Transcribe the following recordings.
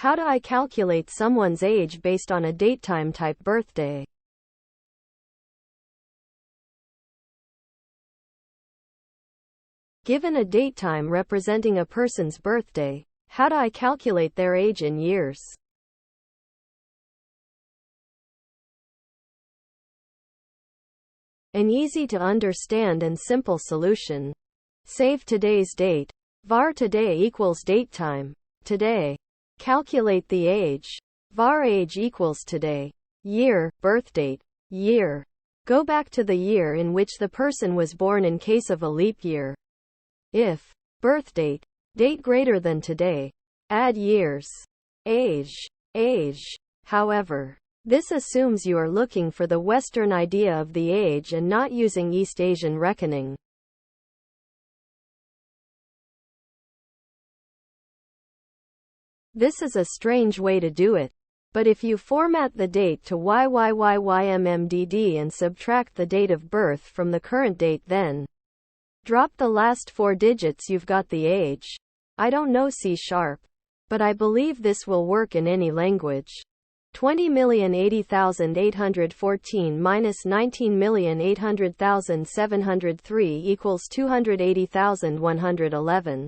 How do I calculate someone's age based on a DateTime type birthday? Given a DateTime representing a person's birthday, how do I calculate their age in years? An easy to understand and simple solution. Save today's date. var today equals DateTime. Today. Calculate the age. var age equals today. Year, birthdate. Year. Go back to the year in which the person was born in case of a leap year. If birthdate, date greater than today, add years. Age. However, this assumes you are looking for the Western idea of the age and not using East Asian reckoning. This is a strange way to do it, but if you format the date to YYYYMMDD and subtract the date of birth from the current date, then drop the last 4 digits, you've got the age. I don't know C#, but I believe this will work in any language. 20,080,814 minus 19,800,703 equals 280,111.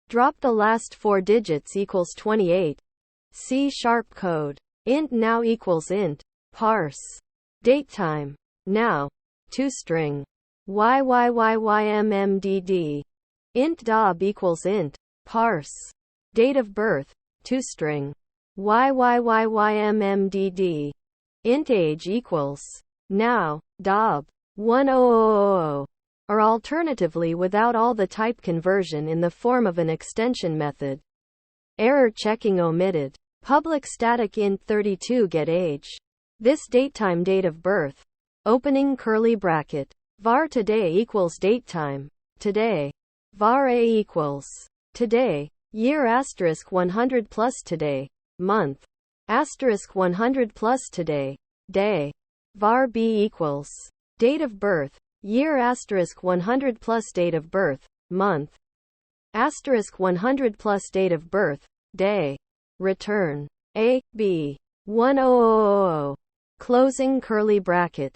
Drop the last 4 digits equals 28. C# code. Int now equals int. Parse. DateTime. Now. ToString. YYYYMMDD. Int dob equals int. Parse. Date of birth. ToString. YYYYMMDD. Int age equals now. Dob. 10000. Or alternatively without all the type conversion in the form of an extension method. Error checking omitted. Public static int 32 get age. This DateTime date of birth. Opening curly bracket. var today equals DateTime. Today. var a equals today. Year asterisk 100 plus today. Month. Asterisk 100 plus today. Day. var b equals date of birth. Year asterisk 100 plus date of birth. Month. Asterisk 100 plus date of birth. Day. Return. A, B. 10000. Closing curly bracket.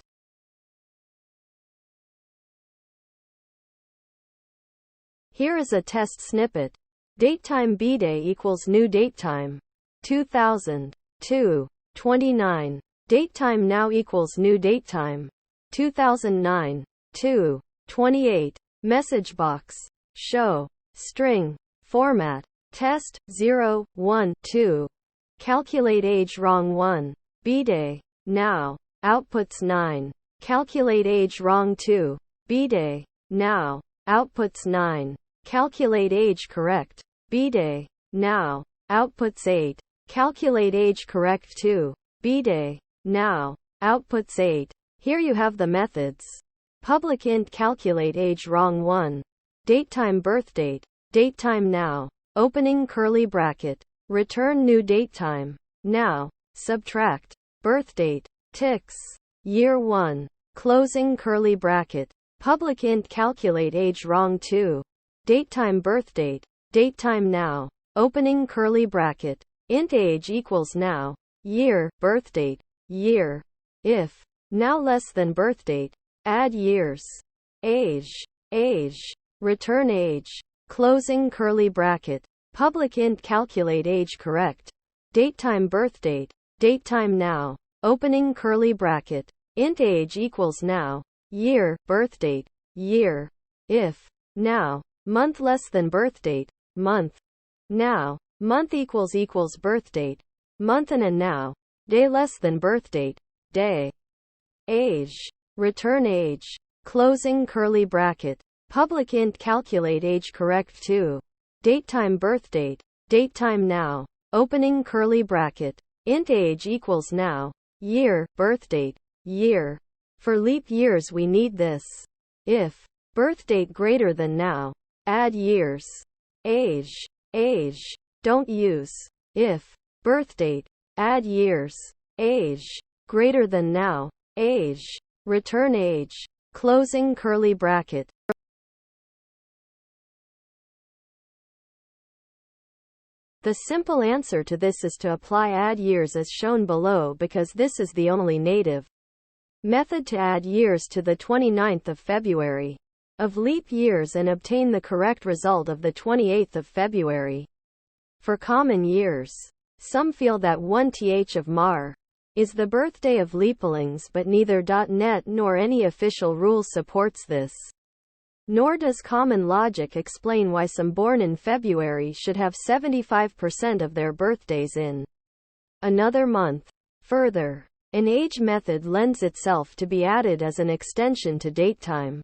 Here is a test snippet. DateTime bday equals new DateTime. 2002. 29. DateTime now equals new DateTime. 2009. 2. 28. Message box. Show. String. Format. Test. 0, 1, 2. Calculate age wrong 1. bday. Now. Outputs 9. Calculate age wrong 2. bday. Now. Outputs 9. Calculate age correct. bday. Now. Outputs 8. Calculate age correct 2. bday. Now. Outputs 8. Here you have the methods. Public int calculate age wrong 1. DateTime birthdate. DateTime now. Opening curly bracket. Return new DateTime. Now. Subtract. Birthdate. Ticks. Year 1. Closing curly bracket. Public int calculate age wrong 2. DateTime birthdate. DateTime now. Opening curly bracket. Int age equals now. Year. Birthdate. Year. If now less than birthdate, add years. Age. Return age. Closing curly bracket. Public int calculate age correct. DateTime birthdate. DateTime now. Opening curly bracket. Int age equals now. Year. Birthdate. Year. If now month less than birthdate, month. Now month equals birthdate, month, and now day less than birthdate, day. Age. Return age. Closing curly bracket. Public int calculate age correct 2. DateTime birthdate. DateTime now. Opening curly bracket. Int age equals now. Year. Birthdate. Year. For leap years we need this. If birthdate greater than now, add years. Age. Don't use if birthdate. Add years. Age. Greater than now. Age. Return age. Closing curly bracket. The simple answer to this is to apply add years as shown below because this is the only native method to add years to the 29th of February of leap years and obtain the correct result of the 28th of February. For common years, some feel that 1th of Mar is the birthday of leapalings, but neither .net nor any official rule supports this. Nor does common logic explain why some born in February should have 75% of their birthdays in another month. Further, an age method lends itself to be added as an extension to DateTime.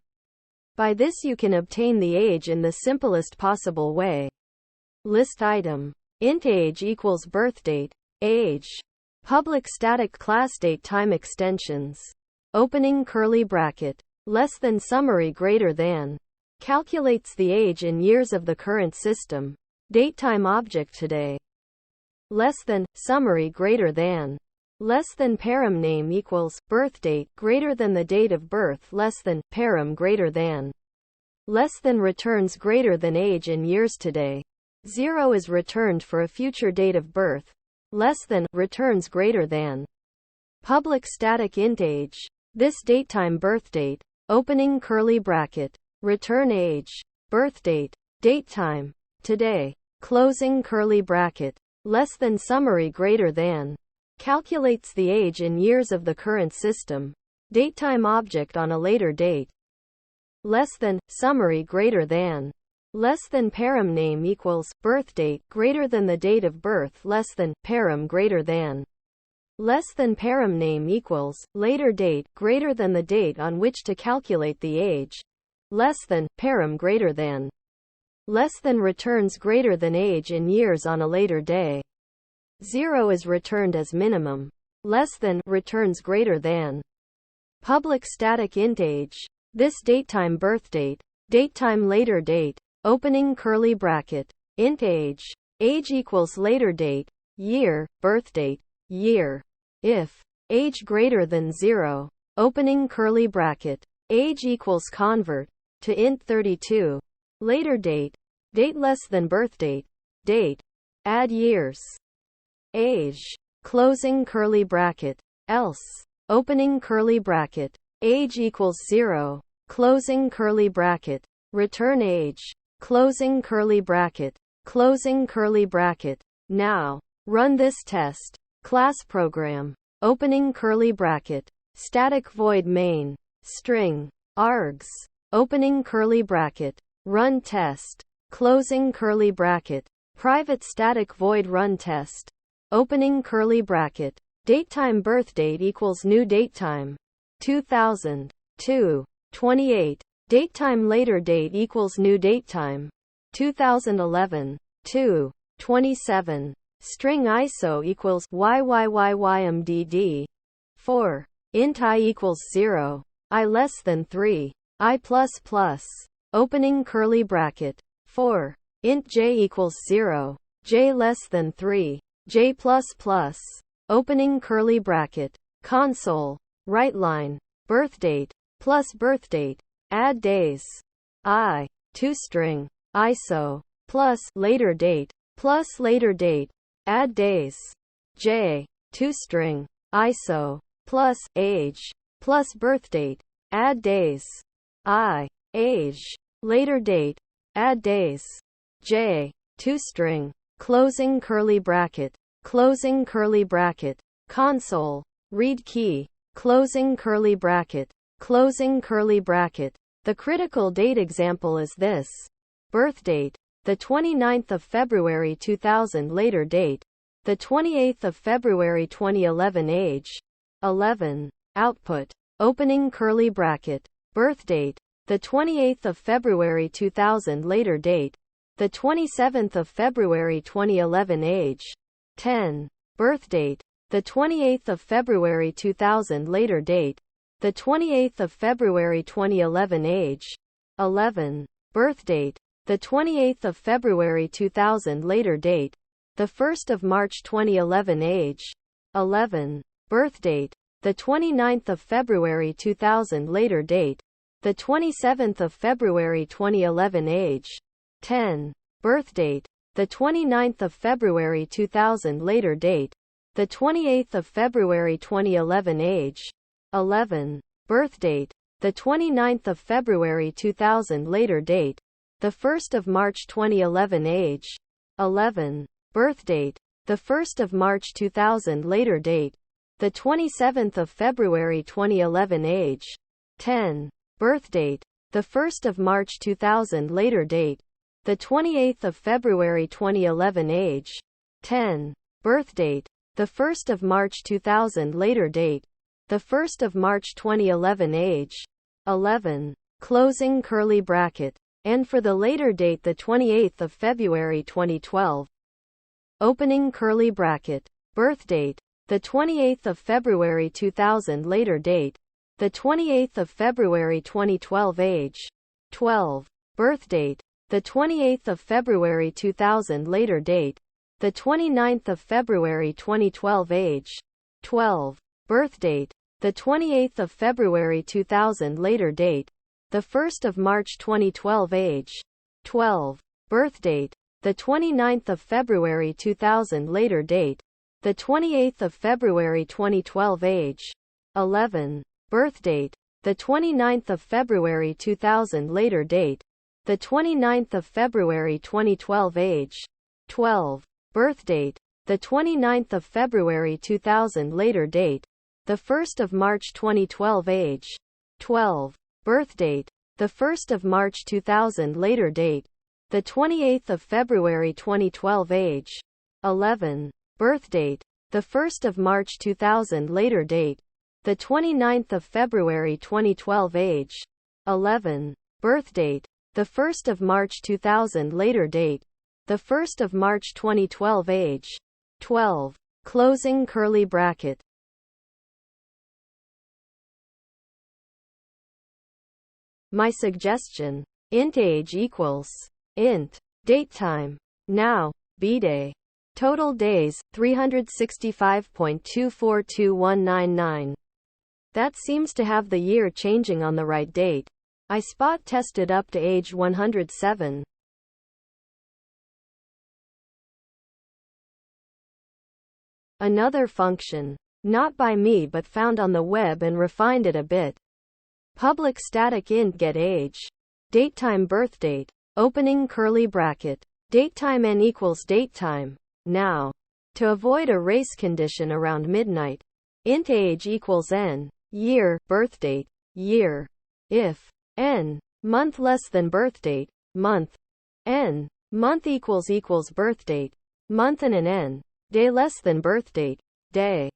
By this you can obtain the age in the simplest possible way. List item. Int age equals birthdate. Age. Public static class DateTime extensions. Opening curly bracket. Less than summary greater than. Calculates the age in years of the current system. DateTime object today. Less than, summary greater than. Less than param name equals, birthdate, greater than the date of birth less than, param greater than. Less than returns greater than age in years today. 0 is returned for a future date of birth. Less than, returns greater than. Public static int age. This DateTime birthdate. Opening curly bracket. Return age. Birthdate. DateTime. Today. Closing curly bracket. Less than summary greater than. Calculates the age in years of the current system. DateTime object on a later date. Less than, summary greater than. Less than param name equals, birthdate, greater than the date of birth less than, param greater than. Less than param name equals, later date, greater than the date on which to calculate the age. Less than, param greater than. Less than returns greater than age in years on a later day. 0 is returned as minimum. Less than, returns greater than. Public static int age. This DateTime birthdate. DateTime later date. Opening curly bracket. Int age. Age equals later date. Year, birthdate. Year. If age greater than 0, opening curly bracket, age equals convert to int 32. Later date, date less than birthdate, date. Add years. Age, closing curly bracket, else, opening curly bracket, age equals 0, closing curly bracket, return age, closing curly bracket, closing curly bracket. Now, run this test. Class program. Opening curly bracket. Static void main. String. Args. Opening curly bracket. Run test. Closing curly bracket. Private static void run test. Opening curly bracket. DateTime birthdate equals new DateTime. 2000. 2. 28. DateTime later date equals new DateTime. 2011. 2. 27. String ISO equals YYYYMDD. 4. Int I equals 0. I less than 3. I plus plus. Opening curly bracket. 4. Int J equals 0. J less than 3. J plus plus. Opening curly bracket. Console. Right line. Birthdate. Plus birthdate. Add days. I. ToString. ISO. Plus later date. Plus later date. Add days. J. ToString. ISO. Plus age. Plus birthdate. Add days. I. Age. Later date. Add days. J. ToString. Closing curly bracket. Closing curly bracket. Console. Read key. Closing curly bracket. Closing curly bracket. The critical date example is this. Birthdate. The 29th of February 2000 later date. The 28th of February 2011 age. 11. Output. Opening curly bracket. Birthdate. The 28th of February 2000 later date. The 27th of February 2011 age. 10. Birthdate. The 28th of February 2000 later date. The 28th of February 2011 age. 11. Birthdate. The 28th of February 2000 later date. The 1st of March 2011 age. 11. Birthdate. The 29th of February 2000 later date. The 27th of February 2011 age. 10. Birthdate. the 29th of February 2000 later date, the 28th of February 2011 age, 11. Birth date, the 29th of February 2000 later date, the 1st of March 2011 age, 11. Birth date, the 1st of March 2000 later date, the 27th of February 2011 age, 10. Birth date, the 1st of March 2000 later date, the 28th of February 2011 age, 10. Birth date, the 1st of March 2000 later date, the 1st of March 2011 age, 11. Closing curly bracket, and for the later date the 28th of February 2012. Opening curly bracket. Birth date, the 28th of February 2000 later date, the 28th of February 2012 age, 12. Birth date, the 28th of February 2000 later date, the 29th of February 2012 age, 12. Birth date, the 28th of February 2000 later date, the 1st of March 2012 age, 12. Birth date, the 29th of February 2000 later date, the 28th of February 2012 age, 11. Birth date, the 29th of February 2000 later date, the 29th of February 2012 age, 12. Birth date, the 29th of February 2000 later date, the 1st of March 2012 age, 12. Birth date, the 1st of March 2000 later date, the 28th of February 2012 age, 11. Birth date, the 1st of March 2000 later date, the 29th of February 2012 age, 11. Birth date, the 1st of March 2000 later date, the 1st of March 2012 age, 12. Closing curly bracket. My suggestion. Int age equals int DateTime now B-day. Total days 365.242199. That seems to have the year changing on the right date. I spot tested up to age 107. Another function, not by me but found on the web and refined it a bit. Public static int get age. DateTime birth date. Opening curly bracket. DateTime n equals DateTime now. To avoid a race condition around midnight. Int age equals n. Year, birth date, year. If n, month less than birth date, month. N, month equals birth date, month and an n, day less than birth date, day.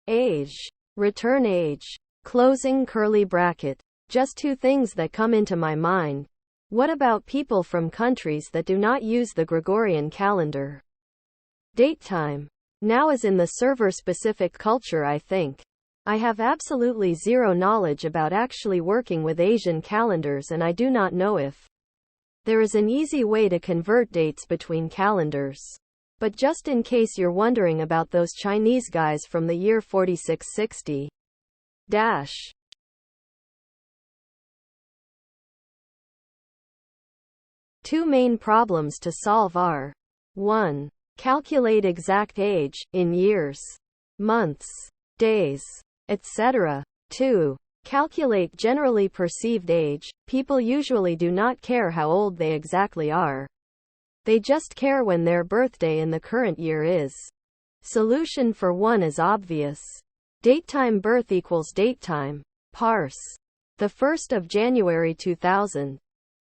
Age. Return age. Closing curly bracket. Just two things that come into my mind. What about people from countries that do not use the Gregorian calendar? DateTime now is in the server-specific culture, I think. I have absolutely zero knowledge about actually working with Asian calendars, and I do not know if there is an easy way to convert dates between calendars. But just in case you're wondering about those Chinese guys from the year 4660. Two main problems to solve are 1. Calculate exact age, in years, months, days, etc. 2. Calculate generally perceived age. People usually do not care how old they exactly are. They just care when their birthday in the current year is. Solution for 1 is obvious. DateTime birth equals DateTime. Parse. The 1st of January 2000.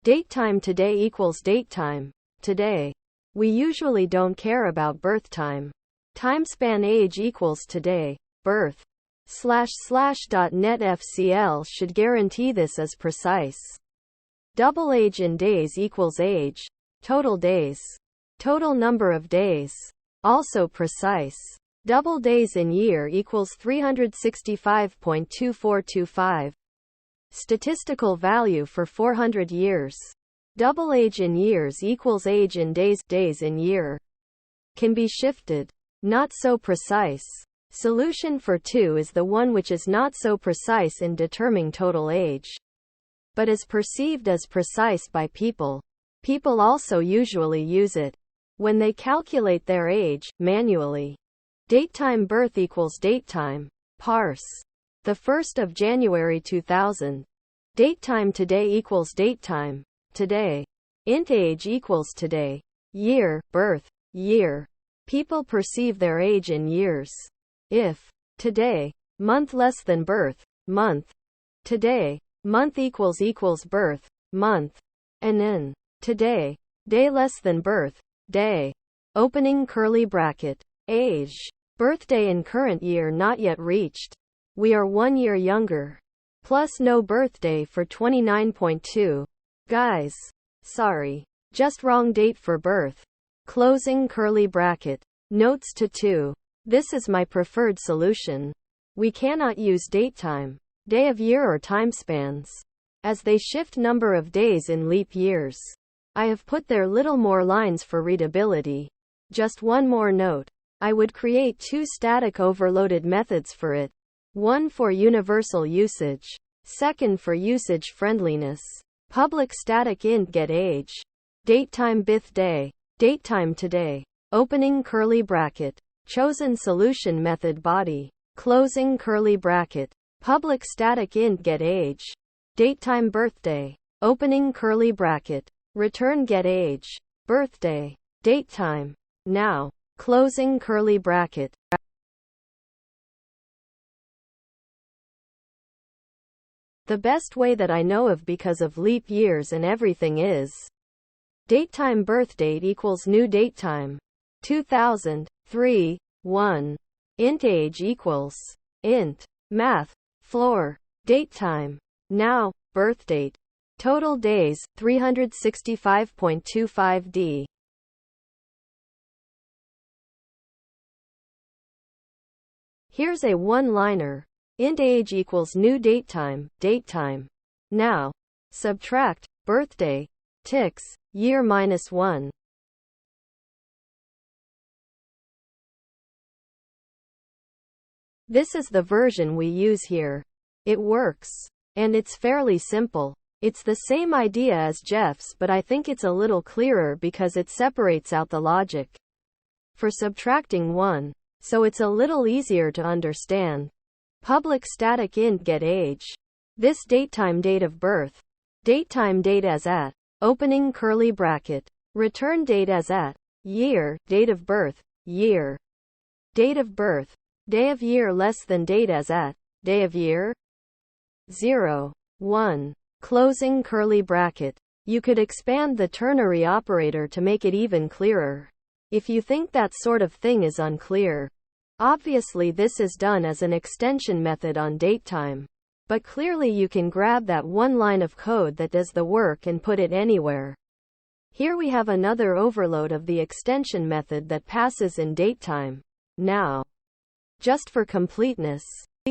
DateTime today equals DateTime today. We usually don't care about birth time. Timespan age equals today. Birth. //.netfcl should guarantee this is precise. Double age in days equals age. Total days. Total number of days. Also precise. Double days in year equals 365.2425. Statistical value for 400 years. Double age in years equals age in days. Days in year. Can be shifted. Not so precise. Solution for 2 is the one which is not so precise in determining total age, but is perceived as precise by people. People also usually use it. when they calculate their age, manually. DateTime birth equals DateTime. Parse. The 1st of January 2000. DateTime today equals DateTime. Today. Int age equals today. Year, birth, year. People perceive their age in years. If today, month less than birth, month. Today, month equals birth, month. And in today, day less than birth, day. Opening curly bracket. Age. Birthday in current year not yet reached. We are 1 year younger. Plus no birthday for 29.2. Guys. Sorry. Just wrong date for birth. Closing curly bracket. Notes to 2. This is my preferred solution. We cannot use DateTime, day of year or time spans, as they shift number of days in leap years. I have put there little more lines for readability. Just one more note. I would create 2 static overloaded methods for it. One for universal usage. Second for usage friendliness. Public static int getAge. DateTime birthday. DateTime today. Opening curly bracket. Chosen solution method body. Closing curly bracket. Public static int getAge. DateTime birthday. Opening curly bracket. Return getAge. Birthday. DateTime. Now. Closing curly bracket. The best way that I know of because of leap years and everything is DateTime birthdate equals new DateTime. 2003, 1. Int age equals int math floor DateTime. Now, birthdate. Total days, 365.25d. Here's a one-liner. Int age equals new DateTime, DateTime. Now. Subtract, birthday, ticks, year -1. This is the version we use here. It works. And it's fairly simple. It's the same idea as Jeff's, but I think it's a little clearer because it separates out the logic for subtracting 1. So it's a little easier to understand. Public static int getAge. This DateTime date of birth. DateTime date as at. Opening curly bracket. Return date as at. Year, date of birth, year. Date of birth. Day of year less than date as at. Day of year. 0. 1. Closing curly bracket. You could expand the ternary operator to make it even clearer. If you think that sort of thing is unclear. Obviously this is done as an extension method on DateTime. But clearly you can grab that one line of code that does the work and put it anywhere. Here we have another overload of the extension method that passes in DateTime. Now, just for completeness,